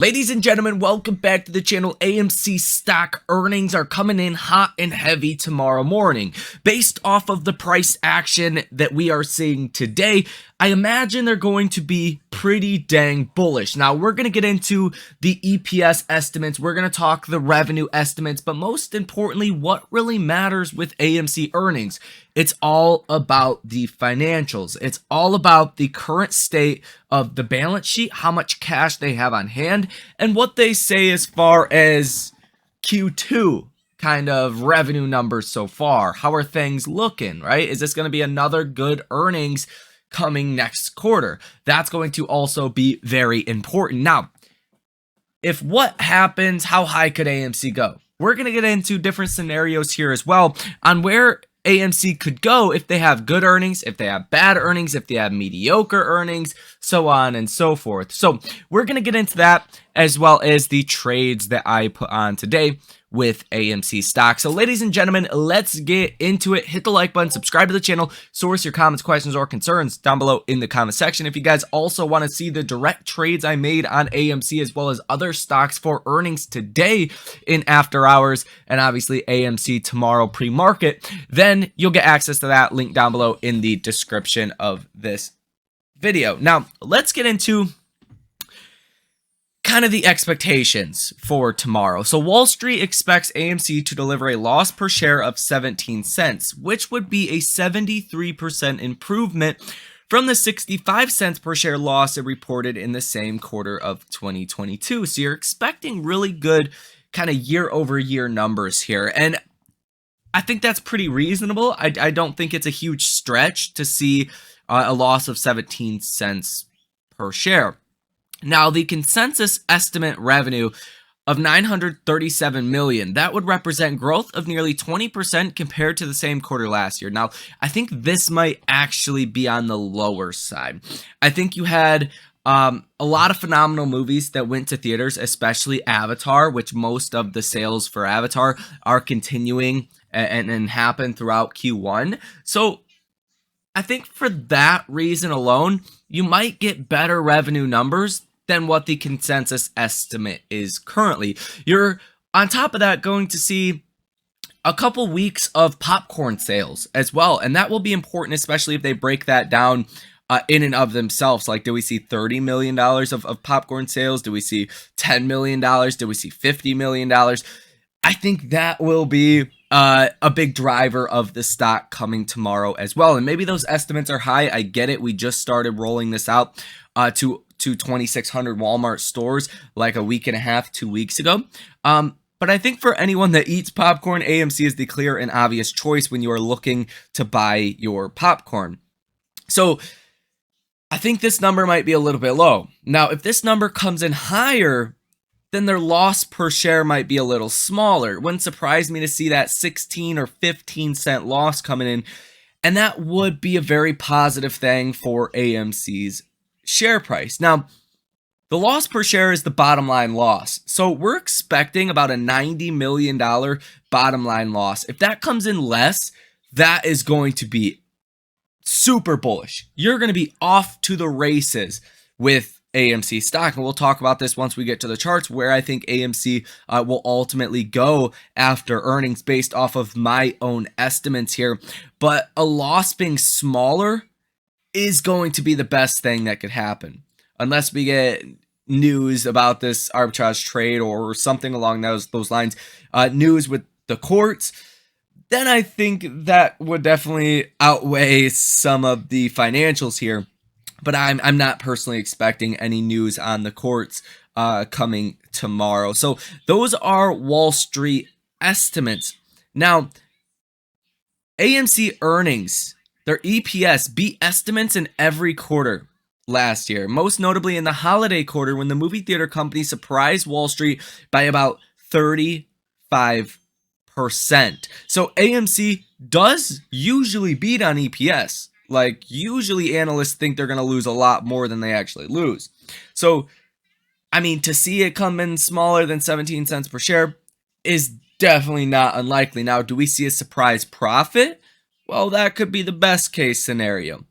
Ladies and gentlemen, welcome back to the channel. AMC stock earnings are coming in hot and heavy tomorrow morning. Based off of the price action that we are seeing today, I imagine they're going to be pretty dang bullish. Now, we're going to get into the EPS estimates. We're going to talk the revenue estimates, but most importantly, what really matters with AMC earnings. It's all about the financials. It's all about the current state of the balance sheet, how much cash they have on hand, and what they say as far as Q2 kind of revenue numbers so far. How are things looking, right? Is this going to be another good earnings coming next quarter? That's going to also be very important. Now, if what happens, how high could AMC go? We're going to get into different scenarios here as well on where AMC could go if they have good earnings, if they have bad earnings, if they have mediocre earnings, so on and so forth. So we're going to get into that as well as the trades that I put on today with AMC stock. So ladies and gentlemen, let's get into it. Hit the like button, subscribe to the channel, source your comments, questions, or concerns down below in the comment section. If you guys also want to see the direct trades I made on AMC as well as other stocks for earnings today in after hours and obviously AMC tomorrow pre-market, then you'll get access to that link down below in the description of this video. Now, let's get into kind of the expectations for tomorrow. So Wall Street expects AMC to deliver a loss per share of 17 cents, which would be a 73% improvement from the 65 cents per share loss it reported in the same quarter of 2022. So you're expecting really good kind of year over year numbers here. And I think that's pretty reasonable. I don't think it's a huge stretch to see a loss of 17 cents per share. Now, the consensus estimate revenue of $937 million, that would represent growth of nearly 20% compared to the same quarter last year. Now, I think this might actually be on the lower side. I think you had a lot of phenomenal movies that went to theaters, especially Avatar, which most of the sales for Avatar are continuing and happen throughout Q1. So I think for that reason alone, you might get better revenue numbers than what the consensus estimate is currently. You're on top of that going to see a couple weeks of popcorn sales as well, and that will be important, especially if they break that down in and of themselves. Like, do we see $30 million of popcorn sales? Do we see $10 million? Do we see $50 million? I think that will be a big driver of the stock coming tomorrow as well. And maybe those estimates are high. I get it. We just started rolling this out to 2,600 Walmart stores like a week and a half, 2 weeks ago. But I think for anyone that eats popcorn, AMC is the clear and obvious choice when you are looking to buy your popcorn. So I think this number might be a little bit low. Now, if this number comes in higher, then their loss per share might be a little smaller. It wouldn't surprise me to see that 16 or 15 cent loss coming in, and that would be a very positive thing for AMC's share price. Now, the loss per share is the bottom line loss. So we're expecting about a $90 million bottom line loss. If that comes in less, that is going to be super bullish. You're going to be off to the races with AMC stock. And we'll talk about this once we get to the charts, where I think AMC will ultimately go after earnings based off of my own estimates here. But a loss being smaller is going to be the best thing that could happen, unless we get news about this arbitrage trade or something along those lines, news with the courts. Then I think that would definitely outweigh some of the financials here. But I'm not personally expecting any news on the courts coming tomorrow. So those are Wall Street estimates. Now, AMC earnings, their EPS beat estimates in every quarter last year, most notably in the holiday quarter when the movie theater company surprised Wall Street by about 35%. So AMC does usually beat on EPS. Like, usually analysts think they're going to lose a lot more than they actually lose. So, I mean, to see it come in smaller than 17 cents per share is definitely not unlikely. Now, do we see a surprise profit? Well, that could be the best case scenario.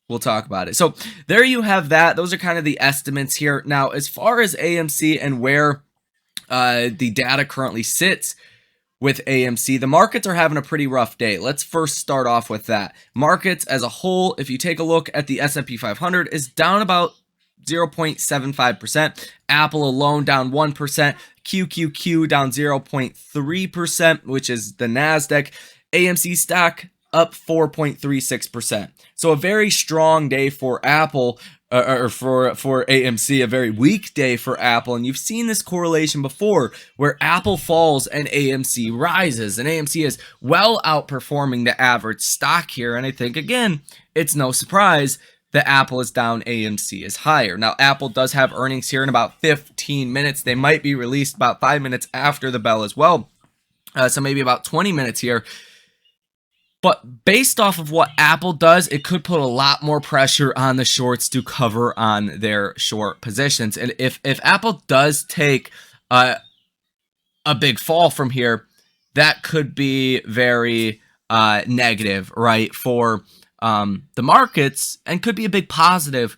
we'll talk about it. So there you have that. Those are kind of the estimates here. Now, as far as AMC and where the data currently sits with AMC, the markets are having a pretty rough day. Let's first start off with that. Markets as a whole, if you take a look at the S&P 500, is down about 0.75%. Apple alone down 1%. QQQ down 0.3%, which is the NASDAQ. AMC stock up 4.36%. So a very strong day for Apple, or for AMC, a very weak day for Apple. And you've seen this correlation before where Apple falls and AMC rises. And AMC is well outperforming the average stock here. And I think, again, it's no surprise that Apple is down, AMC is higher. Now, Apple does have earnings here in about 15 minutes. They might be released about 5 minutes after the bell as well. So maybe about 20 minutes here. But based off of what Apple does, it could put a lot more pressure on the shorts to cover on their short positions. And if Apple does take a big fall from here, that could be very negative, right, for the markets, and could be a big positive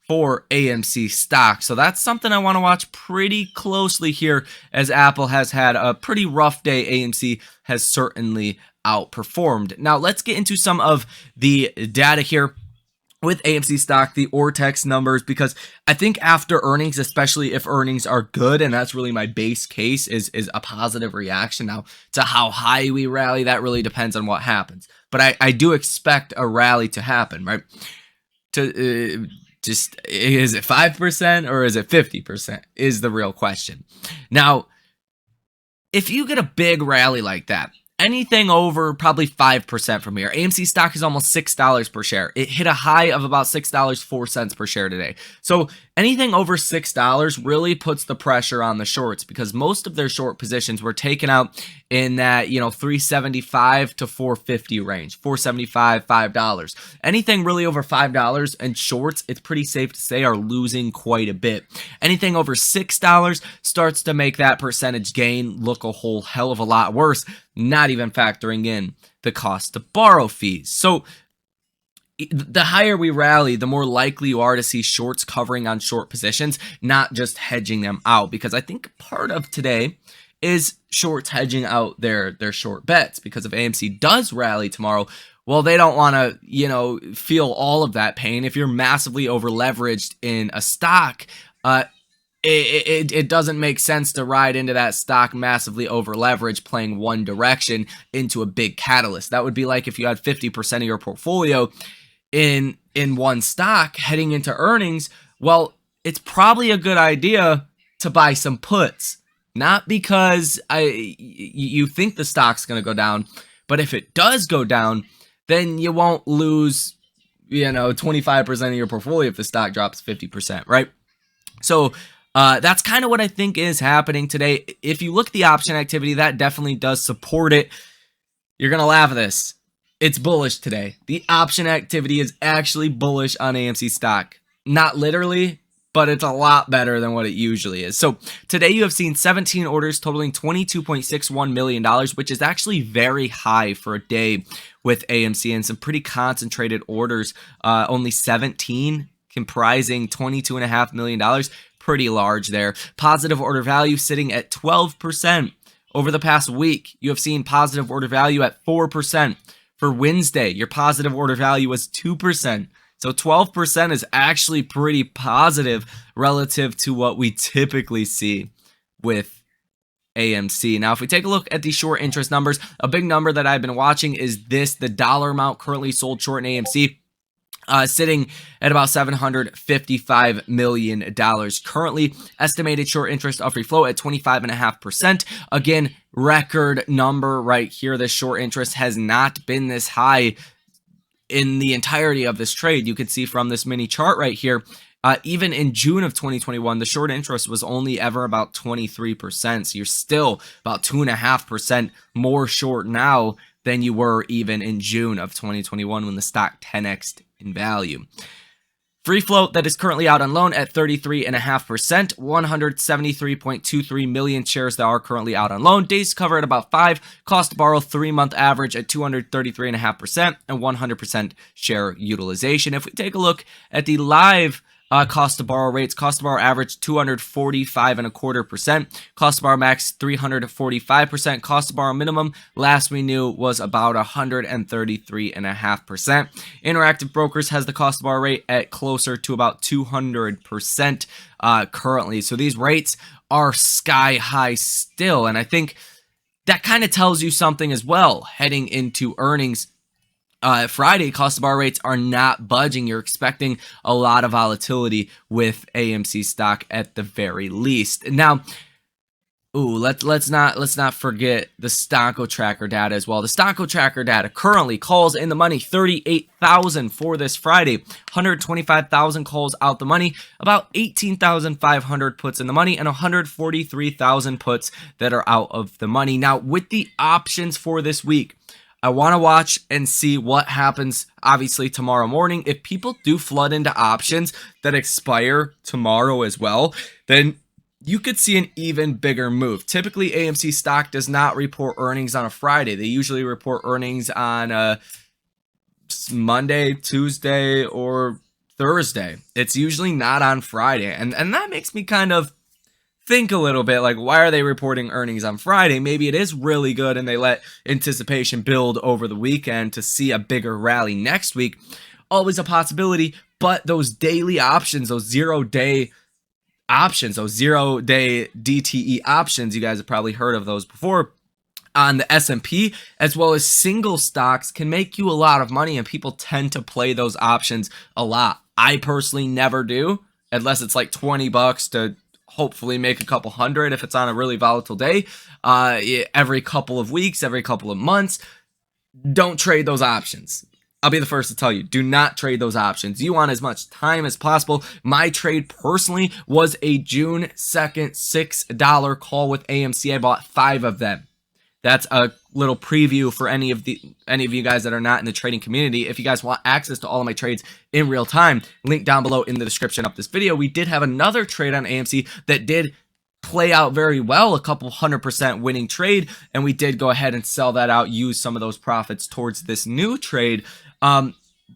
for AMC stock. So that's something I want to watch pretty closely here, as Apple has had a pretty rough day. AMC has certainly outperformed. Now let's get into some of the data here with AMC stock, the Ortex numbers, because I think after earnings, especially if earnings are good, and that's really my base case, is a positive reaction. Now, to how high we rally, that really depends on what happens. But I do expect a rally to happen, right? Just is it 5% or is it 50% is the real question. Now, if you get a big rally like that, anything over probably 5% from here. AMC stock is almost $6 per share. It hit a high of about $6.04 per share today. So anything over $6 really puts the pressure on the shorts, because most of their short positions were taken out in that, $3.75 to $4.50 range, $4.75, $5. Anything really over $5 and shorts, it's pretty safe to say, are losing quite a bit. Anything over $6 starts to make that percentage gain look a whole hell of a lot worse, not even factoring in the cost to borrow fees. So the higher we rally, the more likely you are to see shorts covering on short positions, not just hedging them out. Because I think part of today is shorts hedging out their short bets, because if AMC does rally tomorrow, well, they don't want to, feel all of that pain. If you're massively over leveraged in a stock, it doesn't make sense to ride into that stock massively over leverage, playing one direction into a big catalyst. That would be like if you had 50% of your portfolio in one stock heading into earnings. Well, it's probably a good idea to buy some puts, not because you think the stock's going to go down, but if it does go down, then you won't lose 25% of your portfolio if the stock drops 50%, right? So that's kind of what I think is happening today. If you look at the option activity, that definitely does support it. You're going to laugh at this. It's bullish today. The option activity is actually bullish on AMC stock. Not literally, but it's a lot better than what it usually is. So today you have seen 17 orders totaling $22.61 million, which is actually very high for a day with AMC, and some pretty concentrated orders. Only 17 comprising $22.5 million. Pretty large there. Positive order value sitting at 12%. Over the past week, you have seen positive order value at 4%. For Wednesday, your positive order value was 2%. So 12% is actually pretty positive relative to what we typically see with AMC. Now, if we take a look at the short interest numbers, a big number that I've been watching is the dollar amount currently sold short in AMC. Sitting at about $755 million. Currently, estimated short interest of free float at 25.5%. Again, record number right here. The short interest has not been this high in the entirety of this trade. You can see from this mini chart right here, even in June of 2021, the short interest was only ever about 23%. So you're still about 2.5% more short now than you were even in June of 2021 when the stock 10x'd in value. Free float that is currently out on loan at 33.5%, 173.23 million shares that are currently out on loan. Days to cover at about 5, cost to borrow 3-month average at 233.5%, and 100% share utilization. If we take a look at the live cost to borrow rates, cost to borrow average 245.25%, cost to borrow max 345%, cost to borrow minimum last we knew was about 133.5%. Interactive Brokers has the cost to borrow rate at closer to about 200% currently. So these rates are sky high still, and I think that kind of tells you something as well heading into earnings. Friday, cost to borrow rates are not budging. You're expecting a lot of volatility with AMC stock at the very least. Now, let's not forget the Stocko Tracker data as well. The Stocko Tracker data currently calls in the money 38,000 for this Friday, 125,000 calls out the money, about 18,500 puts in the money, and 143,000 puts that are out of the money. Now, with the options for this week, I want to watch and see what happens, obviously, tomorrow morning. If people do flood into options that expire tomorrow as well, then you could see an even bigger move. Typically, AMC stock does not report earnings on a Friday. They usually report earnings on Monday, Tuesday, or Thursday. It's usually not on Friday. And that makes me kind of think a little bit like, why are they reporting earnings on Friday? Maybe it is really good and they let anticipation build over the weekend to see a bigger rally next week. Always a possibility, but those daily options, those 0-day options, those 0-day DTE options, you guys have probably heard of those before, on the S&P, as well as single stocks, can make you a lot of money, and people tend to play those options a lot. I personally never do, unless it's like $20 to hopefully make a couple hundred if it's on a really volatile day, every couple of weeks, every couple of months. Don't trade those options. I'll be the first to tell you, do not trade those options. You want as much time as possible. My trade personally was a June 2nd $6 call with AMC. I bought 5 of them. That's a little preview for any of you guys that are not in the trading community. If you guys want access to all of my trades in real time, link down below in the description of this video. We did have another trade on AMC that did play out very well, a couple 100% winning trade, and we did go ahead and sell that out, use some of those profits towards this new trade.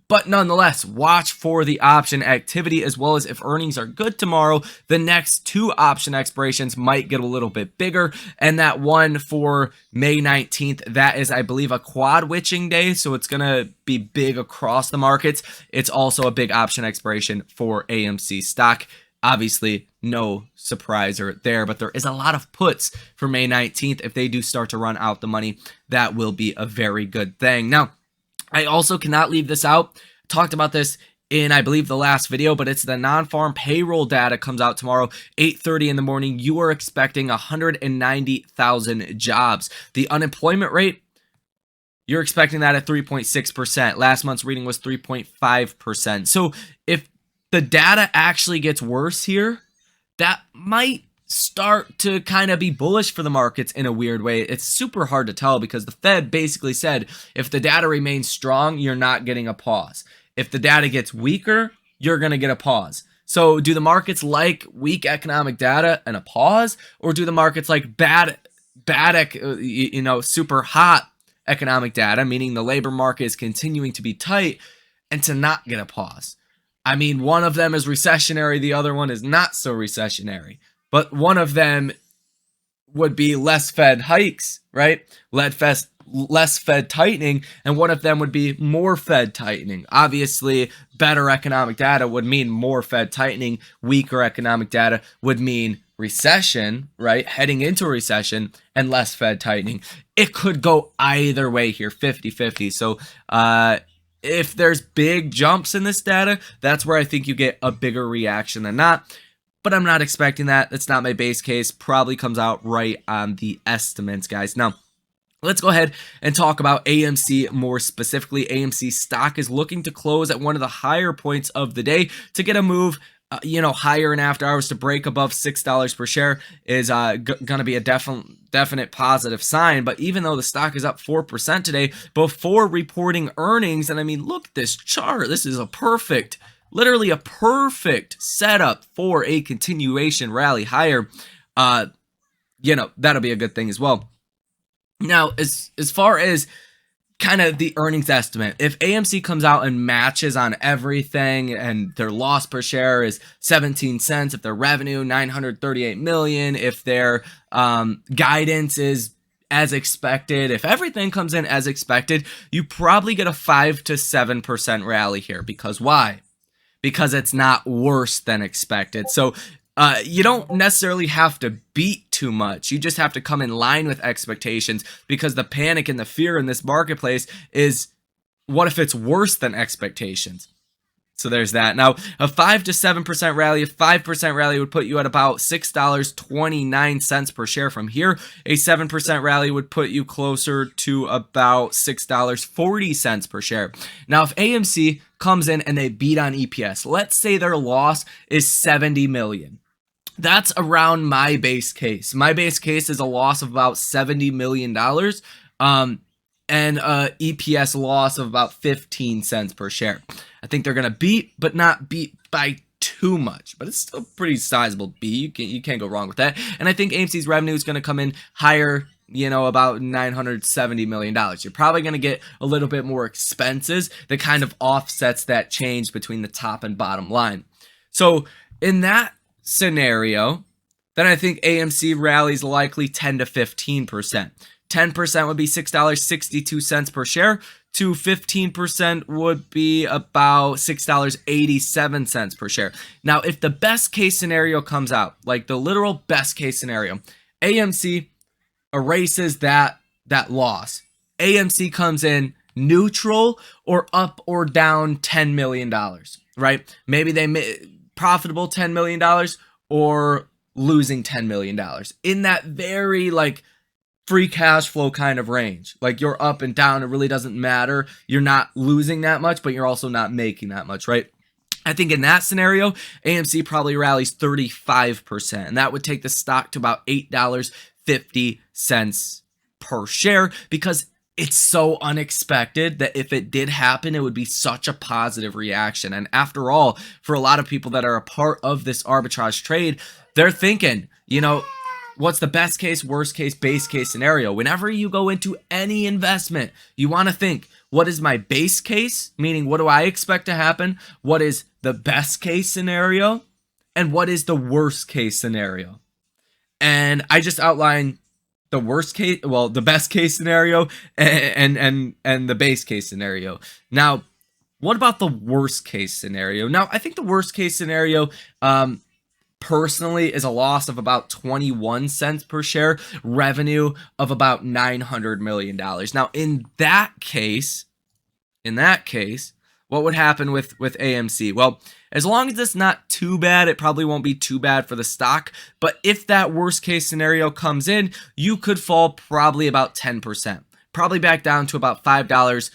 But nonetheless, watch for the option activity, as well as if earnings are good tomorrow, the next 2 option expirations might get a little bit bigger. And that one for May 19th, that is, I believe, a quad witching day, so it's going to be big across the markets. It's also a big option expiration for AMC stock. Obviously, no surprise there, but there is a lot of puts for May 19th. If they do start to run out the money, that will be a very good thing. Now, I also cannot leave this out. Talked about this in, I believe, the last video, but it's the non-farm payroll data comes out tomorrow, 8:30 in the morning. You are expecting 190,000 jobs. The unemployment rate, you're expecting that at 3.6%. Last month's reading was 3.5%. So if the data actually gets worse here, that might start to kind of be bullish for the markets in a weird way. It's super hard to tell because the Fed basically said if the data remains strong, you're not getting a pause. If the data gets weaker, you're going to get a pause. So do the markets like weak economic data and a pause, or do the markets like bad, super hot economic data, meaning the labor market is continuing to be tight, and to not get a pause? I mean, one of them is recessionary, the other one is not so recessionary. But one of them would be less Fed hikes, right? Less Fed tightening, and one of them would be more Fed tightening. Obviously, better economic data would mean more Fed tightening. Weaker economic data would mean recession, right? Heading into a recession and less Fed tightening. It could go either way here, 50-50. So, if there's big jumps in this data, that's where I think you get a bigger reaction than not. But I'm not expecting that. That's not my base case. Probably comes out right on the estimates, guys. Now, let's go ahead and talk about AMC more specifically. AMC stock is looking to close at one of the higher points of the day to get a move, higher in after hours to break above $6 per share is going to be a definite positive sign. But even though the stock is up 4% today before reporting earnings, and I mean, look at this chart. This is a perfect literally a perfect setup for a continuation rally higher, that'll be a good thing as well. Now, as far as kind of the earnings estimate, if AMC comes out and matches on everything and their loss per share is 17 cents, if their revenue 938 million, if their guidance is as expected, if everything comes in as expected, you probably get a 5 to 7% rally here. Because why? Because it's not worse than expected. So you don't necessarily have to beat too much. You just have to come in line with expectations, because the panic and the fear in this marketplace is, what if it's worse than expectations? So there's that. Now, a 5 to 7% rally, a 5% rally would put you at about $6.29 per share from here. A 7% rally would put you closer to about $6.40 per share. Now, if AMC comes in and they beat on EPS, let's say their loss is 70 million. That's around my base case. My base case is a loss of about $70 million. And a EPS loss of about 15 cents per share. I think they're going to beat, but not beat by too much. But it's still pretty sizable beat. You can't go wrong with that. And I think AMC's revenue is going to come in higher, about $970 million. You're probably going to get a little bit more expenses that kind of offsets that change between the top and bottom line. So in that scenario, then I think AMC rallies likely 10 to 15%. 10% would be $6.62 per share, to 15% would be about $6.87 per share. Now, if the best case scenario comes out, like the literal best case scenario, AMC erases that loss. AMC comes in neutral or up or down $10 million, right? Maybe they profitable $10 million or losing $10 million in that very free cash flow kind of range. Like, you're up and down, it really doesn't matter. You're not losing that much, but you're also not making that much, right? I think in that scenario, AMC probably rallies 35%, and that would take the stock to about $8.50 per share, because it's so unexpected that if it did happen, it would be such a positive reaction. And after all, for a lot of people that are a part of this arbitrage trade, they're thinking, what's the best case, worst case, base case scenario? Whenever you go into any investment, you want to think, what is my base case? Meaning, what do I expect to happen? What is the best case scenario? And what is the worst case scenario? And I just outlined the worst case, well, the best case scenario and the base case scenario. Now, what about the worst case scenario? Now, I think the worst case scenario, personally, is a loss of about 21 cents per share, revenue of about $900 million. Now, in that case, what would happen with AMC? Well, as long as it's not too bad, it probably won't be too bad for the stock. But if that worst case scenario comes in, you could fall probably about 10%, probably back down to about $5.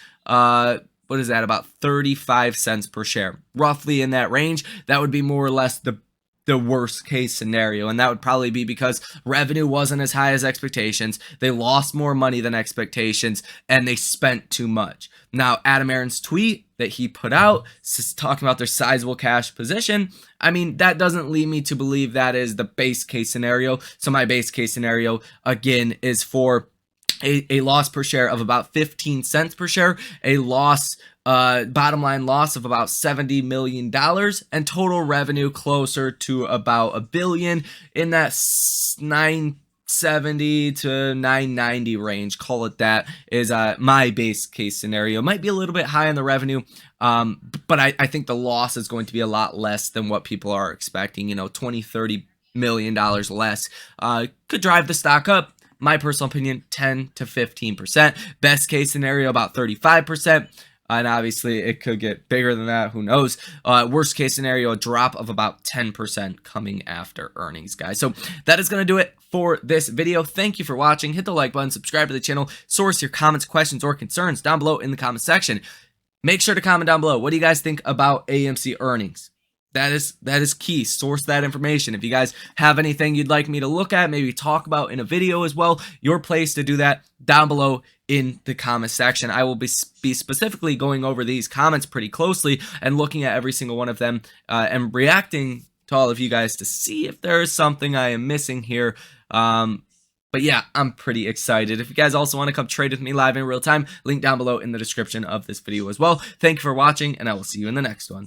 What is that? About 35 cents per share, roughly in that range. That would be more or less the worst case scenario, and that would probably be because revenue wasn't as high as expectations, they lost more money than expectations, and they spent too much. Now, Adam Aron's tweet that he put out talking about their sizable cash position, I mean, that doesn't lead me to believe that is the base case scenario. So my base case scenario, again, is for a loss per share of about 15 cents per share, a loss, bottom line loss of about $70 million, and total revenue closer to about $1 billion, in that 970 to 990 range, call it that, is my base case scenario. Might be a little bit high on the revenue, but I think the loss is going to be a lot less than what people are expecting. $20-30 million less could drive the stock up. My personal opinion, 10 to 15%. Best case scenario, about 35%. And obviously, it could get bigger than that. Who knows? Worst case scenario, a drop of about 10% coming after earnings, guys. So that is going to do it for this video. Thank you for watching. Hit the like button, subscribe to the channel, source your comments, questions, or concerns down below in the comment section. Make sure to comment down below. What do you guys think about AMC earnings? That is key. Source that information. If you guys have anything you'd like me to look at, maybe talk about in a video as well, your place to do that down below in the comment section. I will be specifically going over these comments pretty closely and looking at every single one of them and reacting to all of you guys to see if there is something I am missing here. But yeah, I'm pretty excited. If you guys also want to come trade with me live in real time, link down below in the description of this video as well. Thank you for watching, and I will see you in the next one.